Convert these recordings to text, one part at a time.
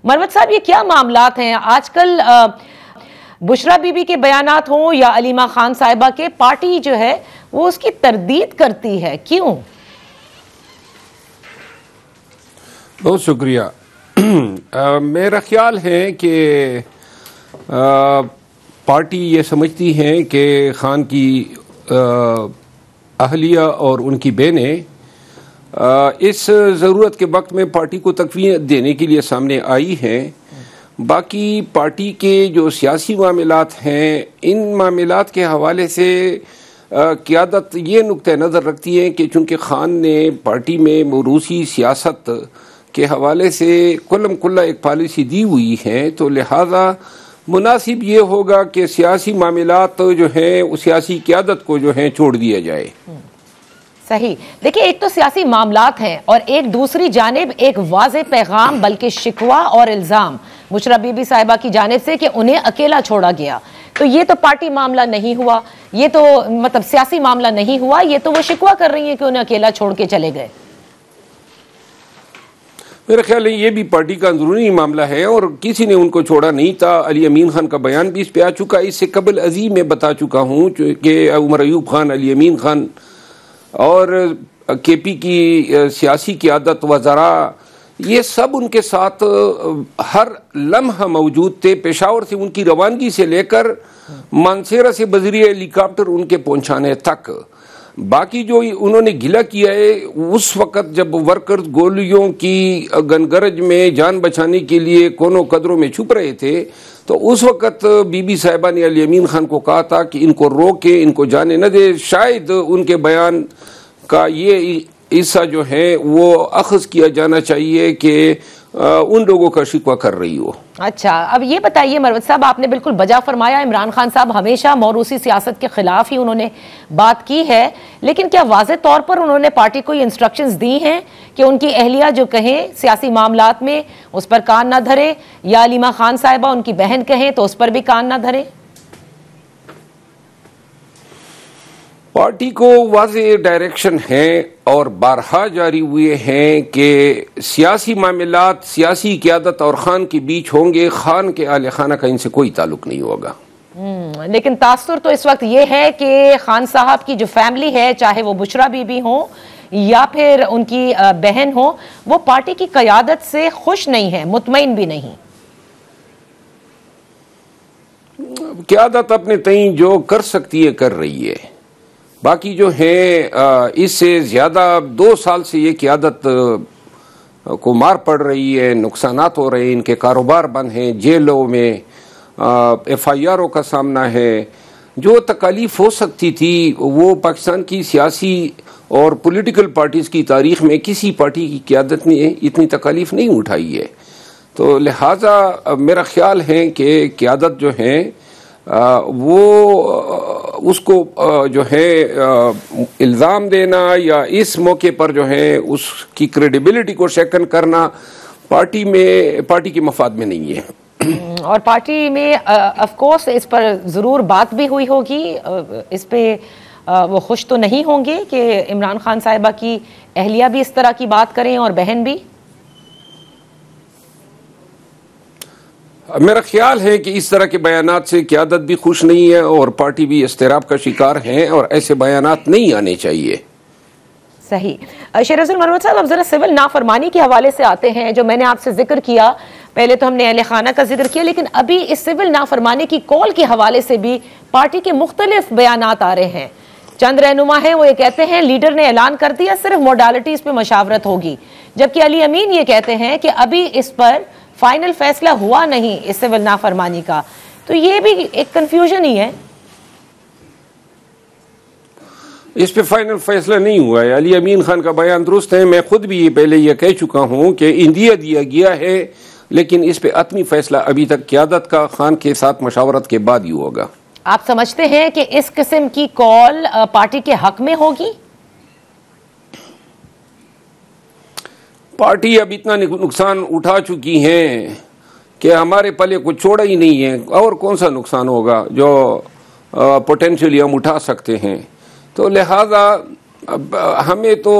मरवत साहब, ये क्या मामलात हैं आजकल? बुशरा बीबी के बयानात हों या अलीमा खान साहिबा के, पार्टी जो है वो उसकी तरदीद करती है, क्यों? बहुत शुक्रिया। मेरा ख्याल है कि पार्टी ये समझती है कि खान की अहलिया और उनकी बहनें इस ज़रूरत के वक्त में पार्टी को तक़वियत देने के लिए सामने आई हैं। बाकी पार्टी के जो सियासी मामलात हैं, इन मामलात के हवाले से क़यादत ये नुक्ता नज़र रखती है कि चूँकि खान ने पार्टी में मौरूसी सियासत के हवाले से कुल्लम कुल्ला एक पॉलिसी दी हुई है, तो लिहाजा मुनासिब ये होगा कि सियासी मामलात जो हैं उस सियासी क़यादत को जो है छोड़ दिया जाए। सही। देखिए, एक तो सियासी मामलात हैं और एक दूसरी जानिब एक वाज़ेह पैगाम बल्कि शिकवा और इल्ज़ाम बुशरा बीबी साहिबा की जानिब से कि उन्हें अकेला छोड़ा गया। तो ये तो पार्टी मामला नहीं हुआ, ये तो मतलब सियासी मामला नहीं हुआ, ये तो वो शिकवा कर रही है कि उन्हें अकेला छोड़ के चले गए। मेरा ख्याल है ये भी पार्टी का अंदरूनी मामला है और किसी ने उनको छोड़ा नहीं था। अली अमीन खान का बयान भी इस पे आ चुका। इससे कबल अजीम में बता चुका हूँ कि उमर अयूब खान, अली अमीन खान और केपी की सियासी क़यादत, वज़रा, ये सब उनके साथ हर लम्हा मौजूद थे। पेशावर से उनकी रवानगी से लेकर मानसेरा से बजरी हेलीकॉप्टर उनके पहुँचाने तक। बाकी जो उन्होंने गिला किया है उस वक़्त जब वर्कर्स गोलियों की गनगरज में जान बचाने के लिए कोनों कदरों में छुप रहे थे, तो उस वक़्त बीबी साहिबा ने अली अमीन खान को कहा था कि इनको रोके, इनको जाने न दे। शायद उनके बयान का ये हिस्सा जो है वो अख़ज़ किया जाना चाहिए कि उन लोगों का शिकवा कर रही हो। अच्छा, अब ये बताइए मरवत साहब, आपने बिल्कुल बजा फरमाया, इमरान खान साहब हमेशा मौरूसी सियासत के खिलाफ ही उन्होंने बात की है, लेकिन क्या वाज़े तौर पर उन्होंने पार्टी को ये इंस्ट्रक्शंस दी हैं कि उनकी अहलिया जो कहें सियासी मामलात में उस पर कान ना धरे, या अलीमा खान साहिबा उनकी बहन कहें तो उस पर भी कान ना धरे? पार्टी को वाज़े डायरेक्शन है और बारहा जारी हुए हैं कि सियासी मामलात सियासी क़यादत और खान के बीच होंगे, खान के आले खाना का इनसे कोई ताल्लुक नहीं होगा। लेकिन तासुर तो इस वक्त ये है कि खान साहब की जो फैमिली है, चाहे वो बुशरा बीबी हो या फिर उनकी बहन हो, वो पार्टी की क़यादत से खुश नहीं है, मुतमईन भी नहीं। क़यादत अपने तईं जो कर सकती है कर रही है। बाकी जो है इससे ज़्यादा 2 साल से ये क़यादत को मार पड़ रही है, नुकसानात हो रहे हैं, इनके कारोबार बंद हैं, जेलों में FIRओं का सामना है। जो तकालीफ हो सकती थी वो पाकिस्तान की सियासी और पॉलिटिकल पार्टीज़ की तारीख़ में किसी पार्टी की क़यादत ने इतनी तकालीफ नहीं उठाई है। तो लिहाजा मेरा ख्याल है कि क़यादत जो है वो उसको जो है इल्ज़ाम देना या इस मौके पर जो है उसकी क्रेडिबिलिटी को शेकन करना पार्टी के मफाद में नहीं है। और पार्टी में ऑफ कोर्स इस पर ज़रूर बात भी हुई होगी, इस पे वो खुश तो नहीं होंगे कि इमरान खान साहिबा की अहलिया भी इस तरह की बात करें और बहन भी। मेरा ख्याल है कि इस तरह के बयानात से क़यादत भी खुश नहीं है और पार्टी भी इस्तिराब का शिकार है और ऐसे बयानात नहीं आने चाहिए। सही। शेरज़ुल मरवत साहब, अब ज़रा सिविल नाफरमानी के हवाले से आते हैं, जो मैंने आपसे जिक्र किया। पहले तो हमने अहले खाना का जिक्र किया, लेकिन अभी इस सिविल नाफरमानी की कॉल के हवाले से भी पार्टी के मुख्तलिफ बयानात आ रहे हैं। चंद रहनुमा हैं, वो ये कहते हैं लीडर ने ऐलान कर दिया सिर्फ मोडालिटीज़ पे मशावरत होगी, जबकि अली अमीन ये कहते हैं कि अभी इस पर फाइनल फैसला हुआ नहीं इस सिविल नाफरमानी का। तो ये भी एक कंफ्यूजन ही है। इस पे फाइनल फैसला नहीं हुआ है। अली अमीन खान का बयान दुरुस्त है। मैं खुद भी पहले ये कह चुका हूँ कि इंदिया दिया गया है, लेकिन इस पे आत्मी फैसला अभी तक क़यादत का खान के साथ मशावरत के बाद ही होगा। आप समझते हैं कि इस किस्म की कॉल पार्टी के हक में होगी? पार्टी अब इतना नुकसान उठा चुकी है कि हमारे पले कुछ छोड़ा ही नहीं है, और कौन सा नुकसान होगा जो पोटेंशियली हम उठा सकते हैं। तो लिहाजा हमें तो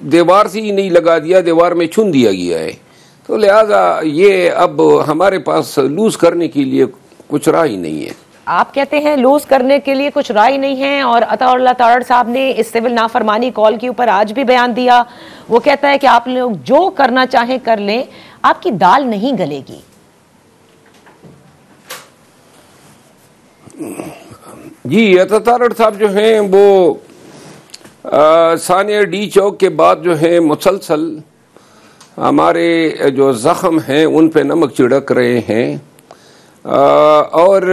दीवार से ही नहीं लगा दिया, दीवार में चुन दिया गया है। तो लिहाजा ये अब हमारे पास लूज करने के लिए कुछ राह ही नहीं है। आप कहते हैं लूज करने के लिए कुछ राय नहीं है, और अताउल्लाह तारड़ साहब ने इस सिविल नाफरमानी कॉल के ऊपर आज भी बयान दिया। वो कहता है कि आप लोग जो करना चाहें कर लें, आपकी दाल नहीं गलेगी। जी, अताउल्लाह तारड़ साहब जो हैं वो सानिया डी चौक के बाद जो है मुसलसल हमारे जो ज़ख्म हैं उन पे नमक छिड़क रहे हैं। और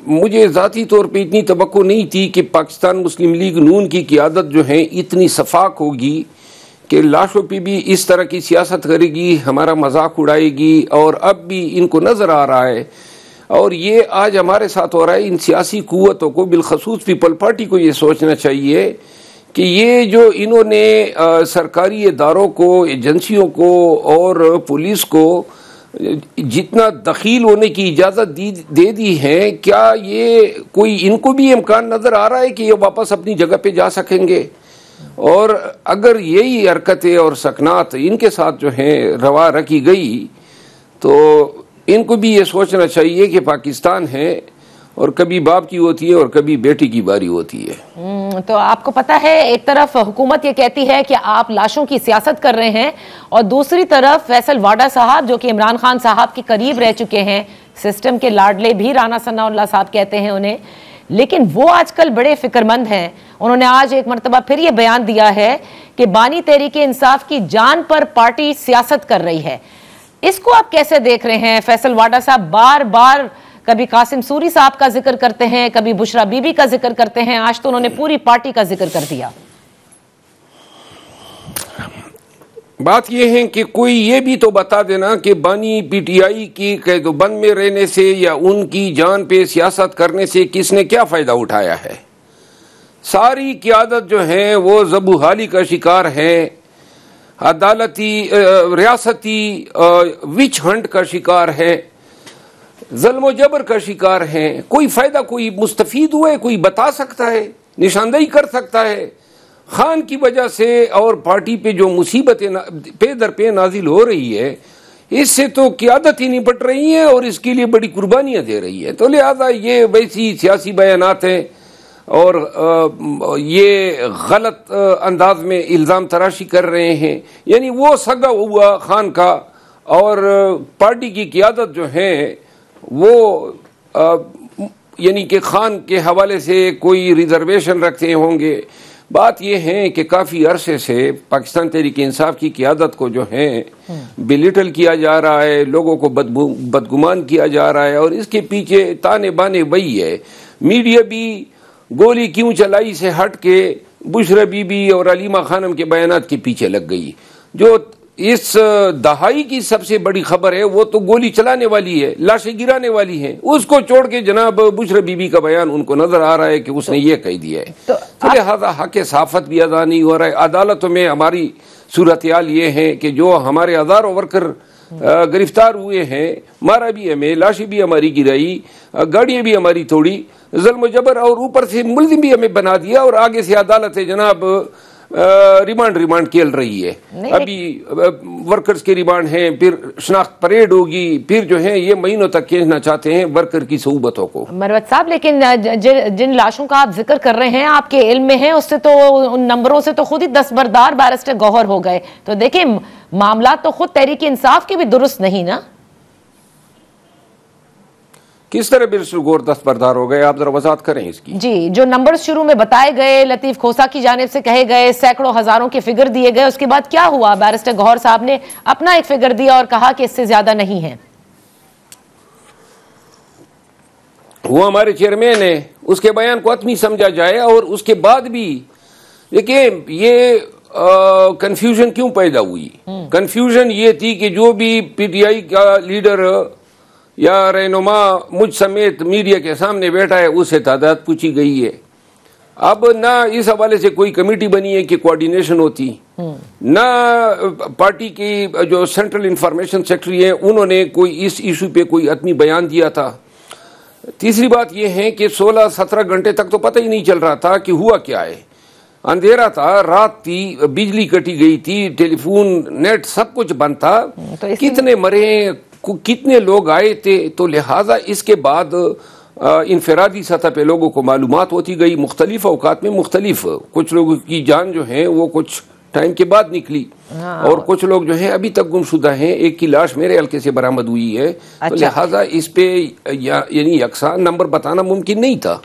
मुझे ज़ाती तौर पे इतनी तवक्को नहीं थी कि पाकिस्तान मुस्लिम लीग नून की क़ियादत जो है इतनी सफाक होगी कि लाशों पे भी इस तरह की सियासत करेगी, हमारा मजाक उड़ाएगी। और अब भी इनको नज़र आ रहा है, और ये आज हमारे साथ हो रहा है। इन सियासी कुव्वतों को, बिलखसूस पीपल पार्टी को ये सोचना चाहिए कि ये जो इन्होंने सरकारी इदारों को, एजेंसियों को और पुलिस को जितना दखील होने की इजाज़त दे दी है, क्या ये कोई इनको भी इम्कान नज़र आ रहा है कि ये वापस अपनी जगह पे जा सकेंगे? और अगर यही हरकतें और सकनात इनके साथ जो हैं रवा रखी गई, तो इनको भी ये सोचना चाहिए कि पाकिस्तान है और कभी बाप की होती है और कभी बेटी की बारी होती है। तो आपको पता है, एक तरफ हुकूमत ये कहती है कि आप लाशों की सियासत कर रहे हैं, और दूसरी तरफ फैसल वाडा साहब जो कि इमरान खान साहब के करीब रह चुके हैं, सिस्टम के लाडले भी राना सनाउल्लाह साहब कहते हैं उन्हें, लेकिन वो आजकल बड़े फिक्रमंद हैं। उन्होंने आज एक मरतबा फिर ये बयान दिया है कि बानी तहरीके इंसाफ की जान पर पार्टी सियासत कर रही है। इसको आप कैसे देख रहे हैं? फैसल वाडा साहब बार बार कभी कासिम सूरी साहब का जिक्र करते हैं, कभी बुशरा बीबी का जिक्र करते हैं, आज तो उन्होंने पूरी पार्टी का जिक्र कर दिया। बात यह है कि कोई ये भी तो बता देना कि बानी पीटीआई की कैदोबंद में रहने से या उनकी जान पे सियासत करने से किसने क्या फायदा उठाया है? सारी क़ियादत जो है वो ज़बूहाली का शिकार है, अदालती रियासती विच हंट का शिकार है, ज़ुल्म जबर का शिकार हैं। कोई फ़ायदा, कोई मुस्तफ़ीद हुआ है, कोई बता सकता है, निशानदेही कर सकता है? खान की वजह से और पार्टी पे जो मुसीबतें पे दर पे नाजिल हो रही है, इससे तो क़ियादत ही निपट रही है और इसके लिए बड़ी कुर्बानियाँ दे रही है। तो लिहाजा ये वैसी सियासी बयानात हैं और ये गलत अंदाज में इल्ज़ाम तराशी कर रहे हैं। यानी वो सगा हुआ खान का और पार्टी की क़ियादत जो है वो यानी कि खान के हवाले से कोई रिजर्वेशन रखते होंगे। बात यह है कि काफ़ी अरसे से पाकिस्तान तहरीक इंसाफ की क़ियादत को जो है बिलिटल किया जा रहा है, लोगों को बदगुमान किया जा रहा है, और इसके पीछे ताने बाने वही है। मीडिया भी गोली क्यों चलाई से हट के बुशरा बीबी और अलीमा खानम के बयानात के पीछे लग गई। जो इस दहाई की सबसे बड़ी खबर है वो तो गोली चलाने वाली है, लाशें गिराने वाली हैं, उसको छोड़ के जनाब बुशरा बीबी का बयान उनको नजर आ रहा है कि उसने ये कह दिया है। तो लिहाजा हक सहाफत भी अदा नहीं हो रहा है। अदालतों में हमारी सूरत हाल ये है कि जो हमारे हजारों वर्कर गिरफ्तार हुए हैं, मारा भी हमें, लाशें भी हमारी गिराई, गाड़ियाँ भी हमारी तोड़ी, जुल्म जबर और ऊपर से मुल्जिम भी हमें बना दिया, और आगे से अदालत जनाब रिमांड खेल रही है। अभी वर्कर्स के रिमांड हैं, फिर शनाख्त परेड होगी, फिर जो है ये महीनों तक खींचना चाहते हैं वर्कर की सहूबतों को। मरवत साहब, लेकिन जिन लाशों का आप जिक्र कर रहे हैं, आपके इल्म में है, उससे तो उन नंबरों से तो खुद ही दस्तबरदार बैरिस्टर गौहर हो गए। तो देखिए, मामला तो खुद तहरीक इंसाफ के भी दुरुस्त नहीं ना। किस तरह बैरिस्टर गौहर दस्तबरदार हो गए, आप जरा वजाहत करें इसकी। जी, जो नंबर्स शुरू में बताए गए, लतीफ खोसा की जानिब से कहे गए, सैकड़ों हजारों के फिगर दिए गए, उसके बाद क्या हुआ? बैरिस्टर गौहर साहब ने अपना एक फिगर दिया और कहा कि इससे ज्यादा नहीं है। वो हमारे चेयरमैन है, उसके बयान को आत्मी समझा जाए। और उसके बाद भी देखिए ये कंफ्यूजन क्यों पैदा हुई? कंफ्यूजन ये थी कि जो भी पीटीआई का लीडर या रहनुमा मुझ समेत मीडिया के सामने बैठा है उससे तादाद पूछी गई है। अब ना इस हवाले से कोई कमेटी बनी है कि कोऑर्डिनेशन होती, ना पार्टी की जो सेंट्रल इंफॉर्मेशन सेक्रेटरी है उन्होंने कोई इस इशू पे कोई आत्मी बयान दिया था। तीसरी बात यह है कि 16-17 घंटे तक तो पता ही नहीं चल रहा था कि हुआ क्या है। अंधेरा था, रात थी, बिजली कटी गई थी, टेलीफोन नेट सब कुछ बंद था। तो कितने मरे, कितने लोग आए थे, तो लिहाजा इसके बाद इनफरादी सतह पे लोगों को मालूमात होती गई, मुख्तलिफ औकात में मुख्तलिफ। कुछ लोगों की जान जो है वो कुछ टाइम के बाद निकली, और कुछ लोग जो है अभी तक गुमशुदा हैं। एक की लाश मेरे हल्के से बरामद हुई है। तो लिहाजा इस पे यानी यकसा नंबर बताना मुमकिन नहीं था।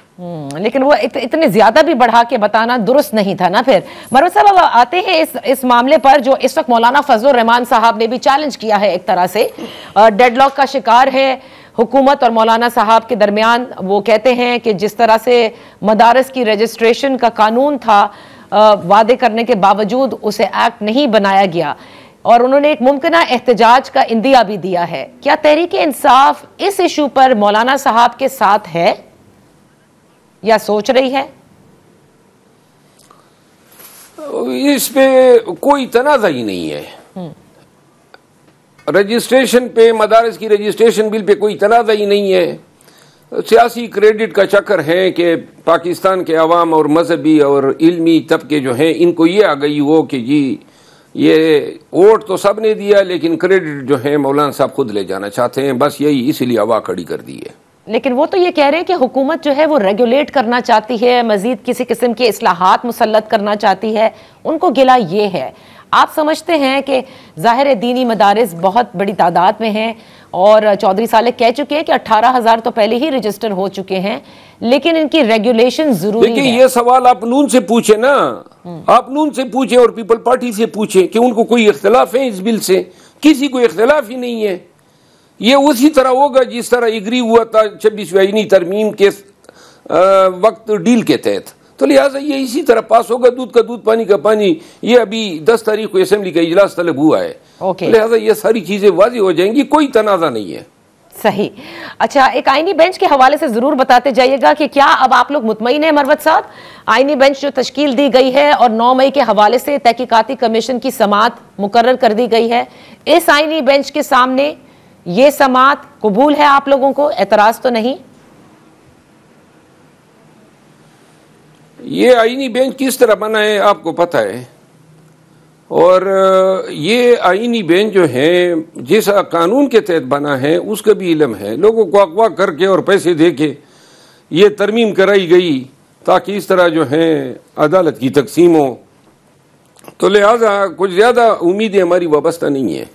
लेकिन वो इतने ज्यादा भी बढ़ा के बताना दुरुस्त नहीं था ना। फिर मरवत साहब अब आते हैं इस मामले पर जो इस वक्त मौलाना फजलुर रहमान साहब ने भी चैलेंज किया है, एक तरह से डेडलॉक का शिकार है हुकूमत और मौलाना साहब के दरमियान। वो कहते हैं कि जिस तरह से मदारस की रजिस्ट्रेशन का कानून था, वादे करने के बावजूद उसे एक्ट नहीं बनाया गया, और उन्होंने एक मुमकिना एहतजाज का इंदिया भी दिया है। क्या तहरीक इंसाफ इस इशू पर मौलाना साहब के साथ है या सोच रही है? इस पे कोई तनाज़ा ही नहीं है। रजिस्ट्रेशन पे, मदारस की रजिस्ट्रेशन बिल पे कोई तनाज़ा ही नहीं है। सियासी क्रेडिट का चक्कर है कि पाकिस्तान के अवाम और मजहबी और इल्मी तबके जो हैं, इनको ये आ गई हो कि जी ये वोट तो सब ने दिया, लेकिन क्रेडिट जो है मौलाना साहब खुद ले जाना चाहते हैं, बस यही इसलिए हवा खड़ी कर दी है। लेकिन वो तो ये कह रहे हैं कि हुकूमत जो है वो रेगुलेट करना चाहती है, मजीद किसी किस्म के इस्लाहात मुसल्लत करना चाहती है, उनको गिला ये है। आप समझते हैं कि ज़ाहिर दीनी मदारिस बहुत बड़ी तादाद में हैं, और चौधरी सालेह कह चुके हैं कि 18,000 तो पहले ही रजिस्टर हो चुके हैं, लेकिन इनकी रेगुलेशन जरूरी है। ये सवाल आप नून से पूछे ना, आप नून से पूछे और पीपल पार्टी से पूछे कि उनको कोई इख्तिलाफ है इस बिल से। किसी को इख्तिलाफ ही नहीं है। ये उसी तरह होगा जिस तरह एग्री हुआ था 26वीं आईनी तरमीम के वक्त डील के तहत। तो लिहाजा ये इसी तरह पास होगा, दूध का दूध पानी का पानी। ये अभी 10 तारीख को असेंबली का इजलास तलब हुआ है। लिहाजा ये सारी चीजें वाज़ेह हो जाएंगी, कोई तनाज़ा नहीं है। सही। अच्छा, एक आईनी बेंच के हवाले से जरूर बताते जाइएगा कि क्या अब आप लोग मुतमईन हैं मरवत साहब? आईनी बेंच जो तश्कील दी गई है और 9 मई के हवाले से तहकीकाती कमीशन की समाअत मुकर्रर कर दी गई है, इस आईनी बेंच के सामने ये समाअत कबूल है आप लोगों को? एतराज तो नहीं? ये आईनी बेंच किस तरह बना है आपको पता है, और ये आईनी बेंच जो है जिस कानून के तहत बना है उसका भी इल्म है। लोगों को अगवा करके और पैसे दे के ये तरमीम कराई गई ताकि इस तरह जो है अदालत की तकसीम हो। तो लिहाजा कुछ ज़्यादा उम्मीदें हमारी वाबस्ता नहीं है।